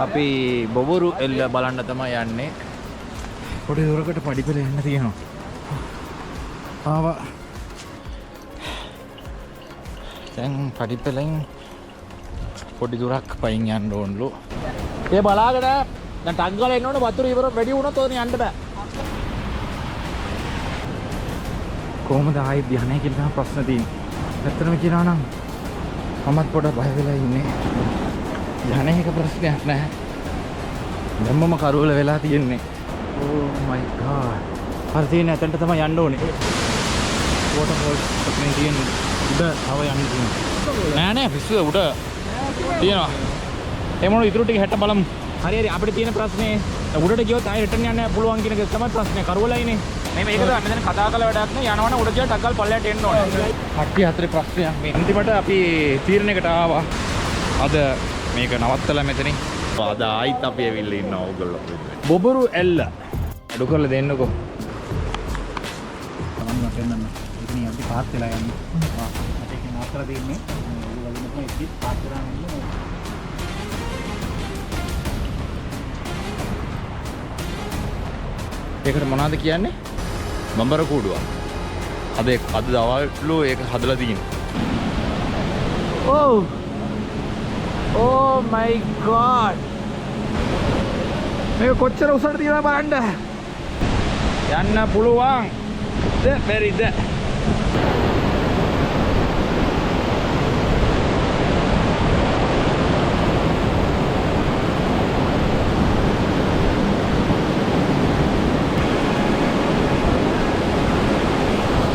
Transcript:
අපි බොබොරු එල්ල බලන්න තමයි යන්නේ. පොඩි දුරකට පඩිපෙළ යන්න තියෙනවා. ආවා. දැන් පඩිපෙළෙන් පොඩි දුරක් පයින් යන්න ඕනලු. ඒ බලාගෙන දැන් ටක් ගාලා එනකොට වතුර ඉවර වැඩි වුණොත් ඔතන යන්න බෑ. කොහොමද ආයි ධ්‍යානය කියලා ප්‍රශ්න තියෙන්නේ. ඇත්තටම කියනවා නම් මමත් පොඩ බය වෙලා ඉන්නේ. ධ්‍යානයක ප්‍රශ්නයක් නැහැ. ධම්මම කරුවල වෙලා තියෙන්නේ. Oh my god. හරි තියෙන ඇතන්ට තමයි යන්න ඕනේ. වෝටර්ෆෝල් එකකින් තියෙන උඩ තව යන්න තියෙනවා. නෑ නෑ පිස්සුව උඩ තියෙනවා. ඒ මොන ඉතුරු ටික හැට බලමු. හරි හරි අපිට තියෙන ප්‍රශ්නේ උඩට ගියොත් ආයෙ රිටර්න් යන්න පුළුවන් කියන එක තමයි ප්‍රශ්නේ. කරුවලයිනේ. මේ මේක තමයි මෙතන කතා කරලා වැඩක් නෑ. යනවනේ උඩ ගියා ටග්ගල් පල්ලයට එන්න ඕනේ. කට්ටිය හතරේ ප්‍රශ්නයක් මේ. අන්තිමට අපි තීරණයකට ආවා. අද මේක නවත්තලා මෙතනින්. අද ආයිත් අපි ඇවිල්ලා ඉන්නවා ඕගොල්ලෝ. බොබොරු එල්ල. අඩු කරලා දෙන්නකෝ. තමන්ම පෙන්නන්න. ඉතින් අපි පාත් වෙලා යන්නේ. ඒක නතර දෙන්නේ. ඕගොල්ලෝ වලින්ම ඉතින් පාත් කරලා ඉන්නේ. ඒකට මොනවද කියන්නේ? බම්බර කූඩුවක්. අද දවල්ලු ඒක හදලා තියෙනවා. Oh my god. මේක කොච්චර උසට තියලා බලන්න. යන්න පුළුවන්. බැරිද?